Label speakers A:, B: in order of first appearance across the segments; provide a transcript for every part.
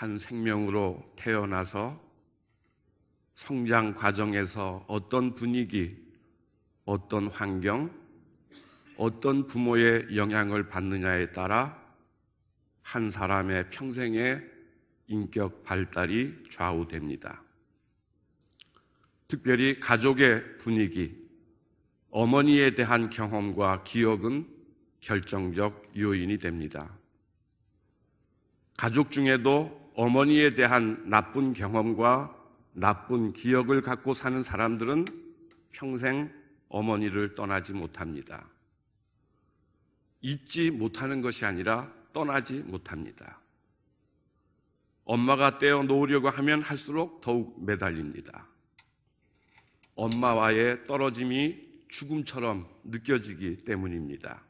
A: 한 생명으로 태어나서 성장 과정에서 어떤 분위기, 어떤 환경, 어떤 부모의 영향을 받느냐에 따라 한 사람의 평생의 인격 발달이 좌우됩니다. 특별히 가족의 분위기, 어머니에 대한 경험과 기억은 결정적 요인이 됩니다. 가족 중에도 어머니에 대한 나쁜 경험과 나쁜 기억을 갖고 사는 사람들은 평생 어머니를 떠나지 못합니다. 잊지 못하는 것이 아니라 떠나지 못합니다. 엄마가 떼어놓으려고 하면 할수록 더욱 매달립니다. 엄마와의 떨어짐이 죽음처럼 느껴지기 때문입니다.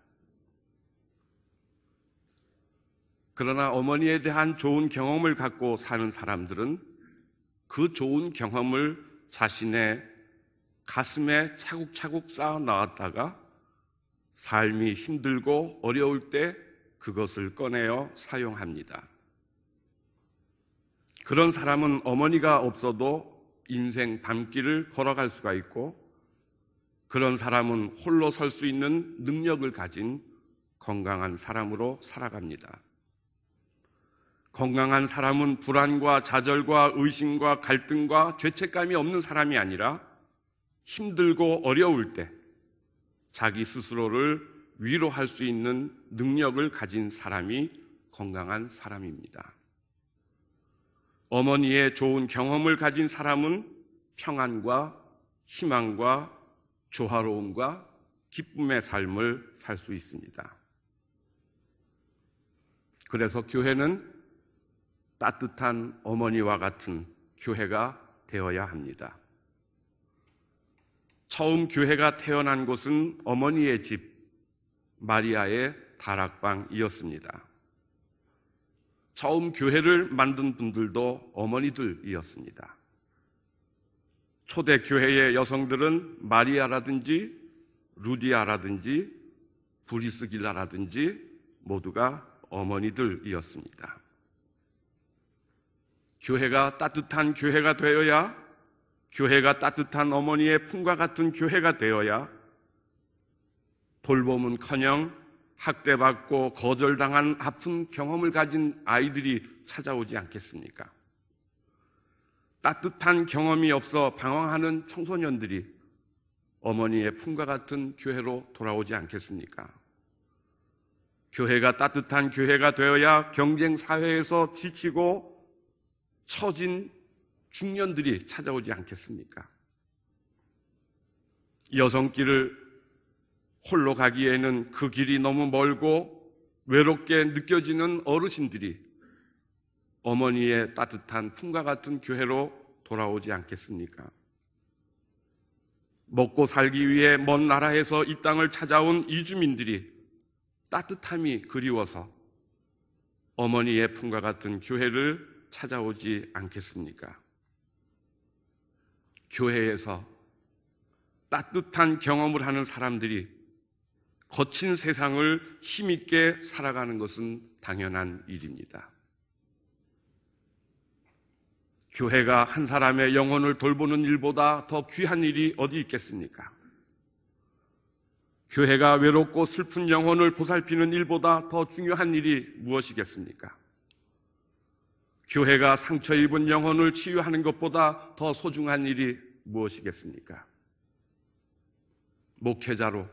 A: 그러나 어머니에 대한 좋은 경험을 갖고 사는 사람들은 그 좋은 경험을 자신의 가슴에 차곡차곡 쌓아 나왔다가 삶이 힘들고 어려울 때 그것을 꺼내어 사용합니다. 그런 사람은 어머니가 없어도 인생 밤길을 걸어갈 수가 있고, 그런 사람은 홀로 설 수 있는 능력을 가진 건강한 사람으로 살아갑니다. 건강한 사람은 불안과 좌절과 의심과 갈등과 죄책감이 없는 사람이 아니라 힘들고 어려울 때 자기 스스로를 위로할 수 있는 능력을 가진 사람이 건강한 사람입니다. 어머니의 좋은 경험을 가진 사람은 평안과 희망과 조화로움과 기쁨의 삶을 살 수 있습니다. 그래서 교회는 따뜻한 어머니와 같은 교회가 되어야 합니다. 처음 교회가 태어난 곳은 어머니의 집, 마리아의 다락방이었습니다. 처음 교회를 만든 분들도 어머니들이었습니다. 초대 교회의 여성들은 마리아라든지 루디아라든지 브리스길라라든지 모두가 어머니들이었습니다. 교회가 따뜻한 교회가 되어야, 교회가 따뜻한 어머니의 품과 같은 교회가 되어야 돌봄은커녕 학대받고 거절당한 아픈 경험을 가진 아이들이 찾아오지 않겠습니까? 따뜻한 경험이 없어 방황하는 청소년들이 어머니의 품과 같은 교회로 돌아오지 않겠습니까? 교회가 따뜻한 교회가 되어야 경쟁 사회에서 지치고 처진 중년들이 찾아오지 않겠습니까? 여성길을 홀로 가기에는 그 길이 너무 멀고 외롭게 느껴지는 어르신들이 어머니의 따뜻한 품과 같은 교회로 돌아오지 않겠습니까? 먹고 살기 위해 먼 나라에서 이 땅을 찾아온 이주민들이 따뜻함이 그리워서 어머니의 품과 같은 교회를 찾아오지 않겠습니까? 교회에서 따뜻한 경험을 하는 사람들이 거친 세상을 힘있게 살아가는 것은 당연한 일입니다. 교회가 한 사람의 영혼을 돌보는 일보다 더 귀한 일이 어디 있겠습니까? 교회가 외롭고 슬픈 영혼을 보살피는 일보다 더 중요한 일이 무엇이겠습니까? 교회가 상처 입은 영혼을 치유하는 것보다 더 소중한 일이 무엇이겠습니까? 목회자로,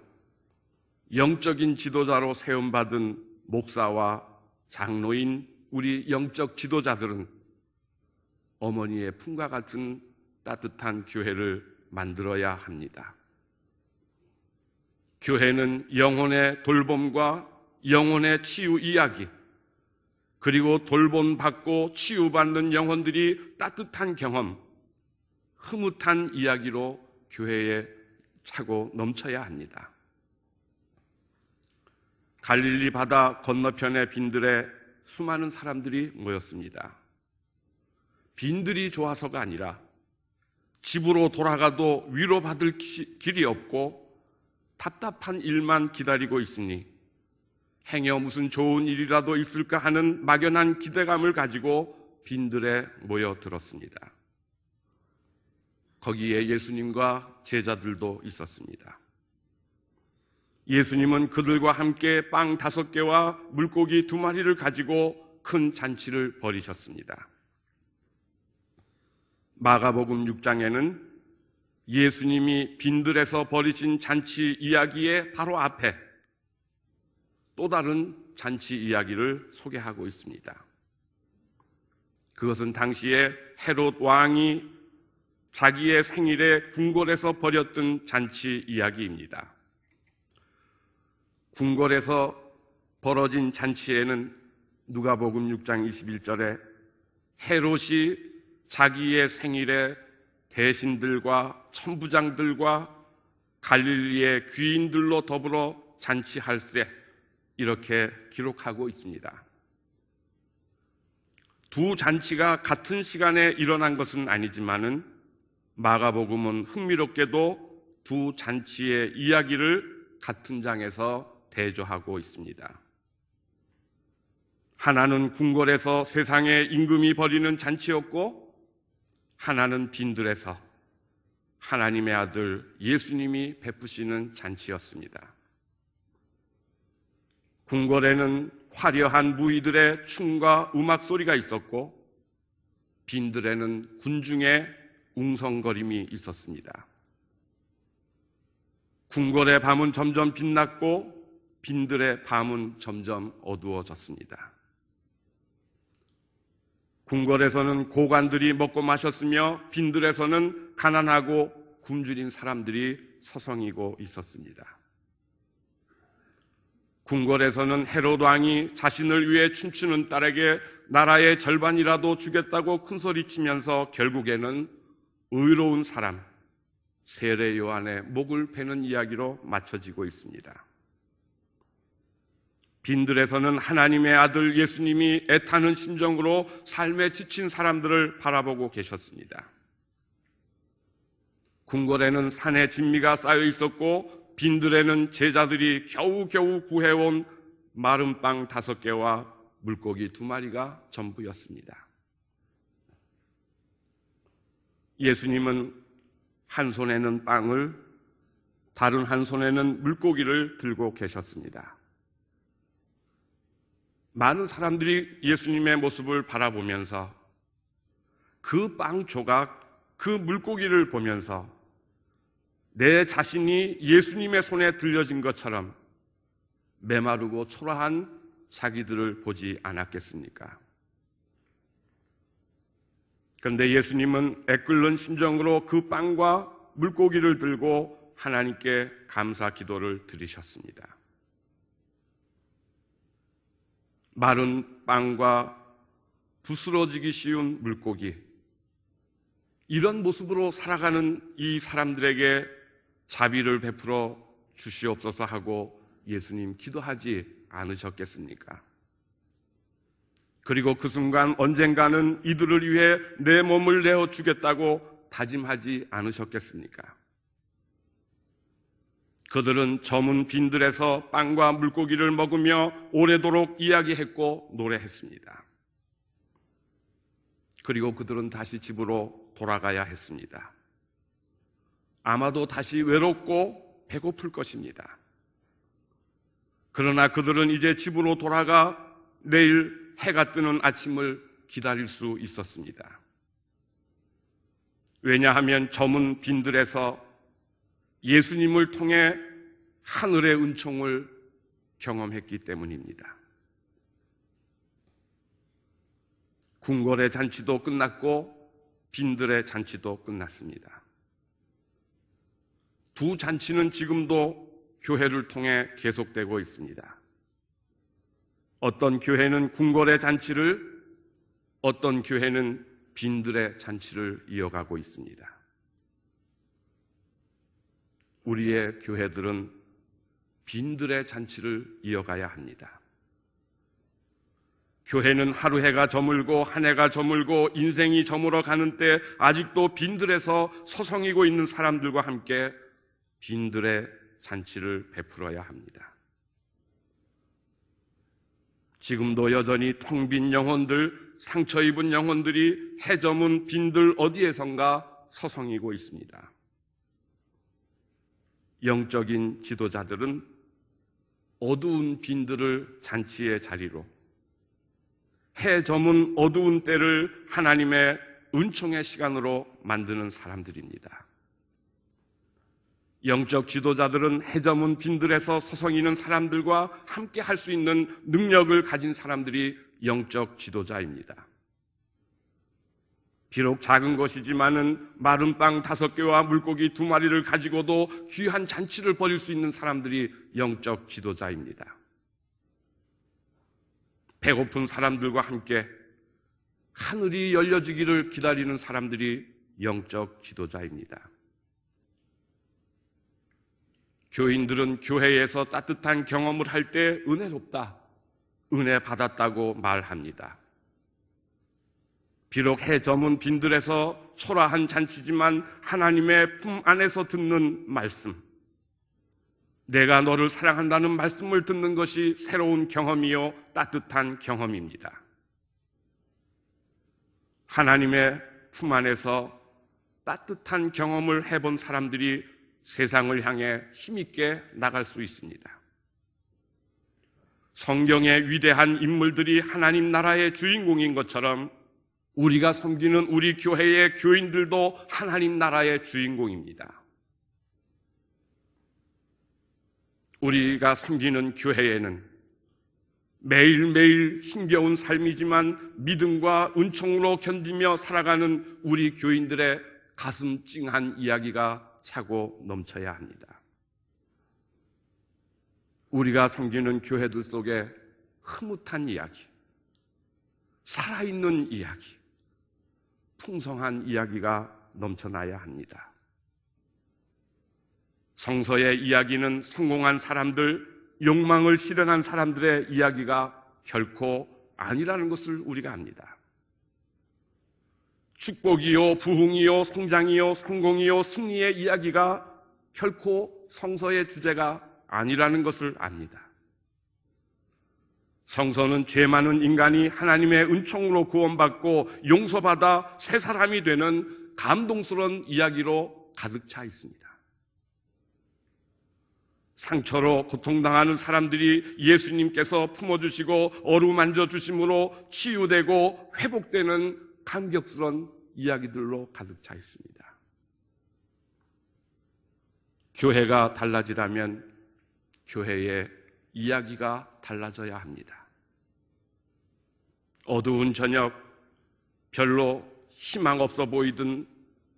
A: 영적인 지도자로 세움받은 목사와 장로인 우리 영적 지도자들은 어머니의 품과 같은 따뜻한 교회를 만들어야 합니다. 교회는 영혼의 돌봄과 영혼의 치유 이야기, 그리고 돌봄받고 치유받는 영혼들이 따뜻한 경험, 흐뭇한 이야기로 교회에 차고 넘쳐야 합니다. 갈릴리 바다 건너편의 빈들에 수많은 사람들이 모였습니다. 빈들이 좋아서가 아니라 집으로 돌아가도 위로받을 길이 없고 답답한 일만 기다리고 있으니 행여 무슨 좋은 일이라도 있을까 하는 막연한 기대감을 가지고 빈들에 모여들었습니다. 거기에 예수님과 제자들도 있었습니다. 예수님은 그들과 함께 빵 5개와 물고기 2마리를 가지고 큰 잔치를 벌이셨습니다. 마가복음 6장에는 예수님이 빈들에서 벌이신 잔치 이야기의 바로 앞에 또 다른 잔치 이야기를 소개하고 있습니다. 그것은 당시에 헤롯 왕이 자기의 생일에 궁궐에서 벌였던 잔치 이야기입니다. 궁궐에서 벌어진 잔치에는 누가복음 6장 21절에 헤롯이 자기의 생일에 대신들과 천부장들과 갈릴리의 귀인들로 더불어 잔치할세 이렇게 기록하고 있습니다. 두 잔치가 같은 시간에 일어난 것은 아니지만은 마가복음은 흥미롭게도 두 잔치의 이야기를 같은 장에서 대조하고 있습니다. 하나는 궁궐에서 세상의 임금이 벌이는 잔치였고 하나는 빈들에서 하나님의 아들 예수님이 베푸시는 잔치였습니다. 궁궐에는 화려한 무희들의 춤과 음악 소리가 있었고 빈들에는 군중의 웅성거림이 있었습니다. 궁궐의 밤은 점점 빛났고 빈들의 밤은 점점 어두워졌습니다. 궁궐에서는 고관들이 먹고 마셨으며 빈들에서는 가난하고 굶주린 사람들이 서성이고 있었습니다. 궁궐에서는 헤롯 왕이 자신을 위해 춤추는 딸에게 나라의 절반이라도 주겠다고 큰소리치면서 결국에는 의로운 사람 세례 요한의 목을 베는 이야기로 맞춰지고 있습니다. 빈들에서는 하나님의 아들 예수님이 애타는 심정으로 삶에 지친 사람들을 바라보고 계셨습니다. 궁궐에는 산의 진미가 쌓여 있었고 빈들에는 제자들이 겨우겨우 구해온 마른 빵 5개와 물고기 2마리가 전부였습니다. 예수님은 한 손에는 빵을 다른 한 손에는 물고기를 들고 계셨습니다. 많은 사람들이 예수님의 모습을 바라보면서 그 빵 조각, 그 물고기를 보면서 내 자신이 예수님의 손에 들려진 것처럼 메마르고 초라한 자기들을 보지 않았겠습니까? 그런데 예수님은 애끓는 심정으로 그 빵과 물고기를 들고 하나님께 감사 기도를 드리셨습니다. 마른 빵과 부스러지기 쉬운 물고기, 이런 모습으로 살아가는 이 사람들에게 자비를 베풀어 주시옵소서 하고 예수님 기도하지 않으셨겠습니까? 그리고 그 순간 언젠가는 이들을 위해 내 몸을 내어주겠다고 다짐하지 않으셨겠습니까? 그들은 저문 빈들에서 빵과 물고기를 먹으며 오래도록 이야기했고 노래했습니다. 그리고 그들은 다시 집으로 돌아가야 했습니다. 아마도 다시 외롭고 배고플 것입니다. 그러나 그들은 이제 집으로 돌아가 내일 해가 뜨는 아침을 기다릴 수 있었습니다. 왜냐하면 저문 빈들에서 예수님을 통해 하늘의 은총을 경험했기 때문입니다. 궁궐의 잔치도 끝났고 빈들의 잔치도 끝났습니다. 두 잔치는 지금도 교회를 통해 계속되고 있습니다. 어떤 교회는 궁궐의 잔치를, 어떤 교회는 빈들의 잔치를 이어가고 있습니다. 우리의 교회들은 빈들의 잔치를 이어가야 합니다. 교회는 하루 해가 저물고 한 해가 저물고 인생이 저물어 가는 때 아직도 빈들에서 서성이고 있는 사람들과 함께 빈들의 잔치를 베풀어야 합니다. 지금도 여전히 텅 빈 영혼들, 상처 입은 영혼들이 해저문 빈들 어디에선가 서성이고 있습니다. 영적인 지도자들은 어두운 빈들을 잔치의 자리로, 해 저문 어두운 때를 하나님의 은총의 시간으로 만드는 사람들입니다. 영적 지도자들은 해 저문 빈들에서 서성이는 사람들과 함께 할 수 있는 능력을 가진 사람들이 영적 지도자입니다. 비록 작은 것이지만은 마른 빵 5개와 물고기 2마리를 가지고도 귀한 잔치를 벌일 수 있는 사람들이 영적 지도자입니다. 배고픈 사람들과 함께 하늘이 열려지기를 기다리는 사람들이 영적 지도자입니다. 교인들은 교회에서 따뜻한 경험을 할 때 은혜롭다, 은혜 받았다고 말합니다. 비록 해 저문 빈들에서 초라한 잔치지만 하나님의 품 안에서 듣는 말씀, 내가 너를 사랑한다는 말씀을 듣는 것이 새로운 경험이요 따뜻한 경험입니다. 하나님의 품 안에서 따뜻한 경험을 해본 사람들이 세상을 향해 힘있게 나갈 수 있습니다. 성경의 위대한 인물들이 하나님 나라의 주인공인 것처럼 우리가 섬기는 우리 교회의 교인들도 하나님 나라의 주인공입니다. 우리가 섬기는 교회에는 매일매일 힘겨운 삶이지만 믿음과 은총으로 견디며 살아가는 우리 교인들의 가슴 찡한 이야기가 차고 넘쳐야 합니다. 우리가 섬기는 교회들 속에 흐뭇한 이야기, 살아있는 이야기, 풍성한 이야기가 넘쳐나야 합니다. 성서의 이야기는 성공한 사람들, 욕망을 실현한 사람들의 이야기가 결코 아니라는 것을 우리가 압니다. 축복이요, 부흥이요, 성장이요, 성공이요, 승리의 이야기가 결코 성서의 주제가 아니라는 것을 압니다. 성서는 죄 많은 인간이 하나님의 은총으로 구원받고 용서받아 새 사람이 되는 감동스러운 이야기로 가득 차 있습니다. 상처로 고통당하는 사람들이 예수님께서 품어주시고 어루만져 주심으로 치유되고 회복되는 감격스러운 이야기들로 가득 차 있습니다. 교회가 달라지려면 교회의 이야기가 달라져야 합니다. 어두운 저녁, 별로 희망 없어 보이던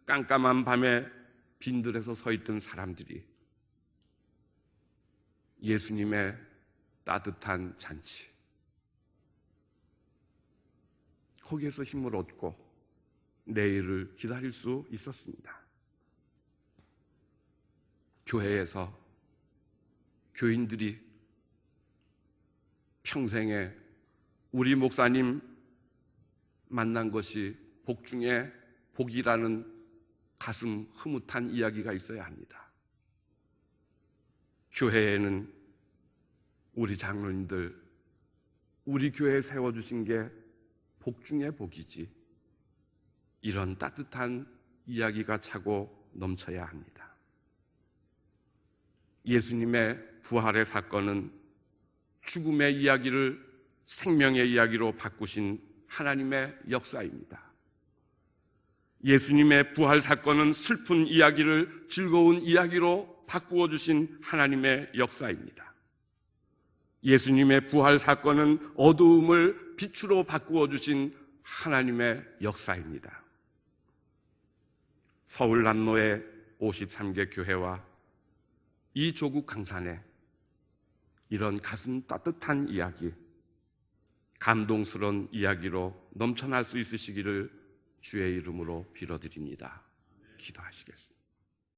A: 깜깜한 밤에 빈들에서 서 있던 사람들이 예수님의 따뜻한 잔치, 거기에서 힘을 얻고 내일을 기다릴 수 있었습니다. 교회에서 교인들이 평생에 우리 목사님 만난 것이 복 중에 복이라는 가슴 흐뭇한 이야기가 있어야 합니다. 교회에는 우리 장로님들, 우리 교회에 세워주신 게 복 중에 복이지, 이런 따뜻한 이야기가 차고 넘쳐야 합니다. 예수님의 부활의 사건은 죽음의 이야기를 생명의 이야기로 바꾸신 하나님의 역사입니다. 예수님의 부활 사건은 슬픈 이야기를 즐거운 이야기로 바꾸어 주신 하나님의 역사입니다. 예수님의 부활 사건은 어두움을 빛으로 바꾸어 주신 하나님의 역사입니다. 서울 남로의 53개 교회와 이 조국 강산에 이런 가슴 따뜻한 이야기, 감동스러운 이야기로 넘쳐날 수 있으시기를 주의 이름으로 빌어드립니다. 기도하시겠습니다.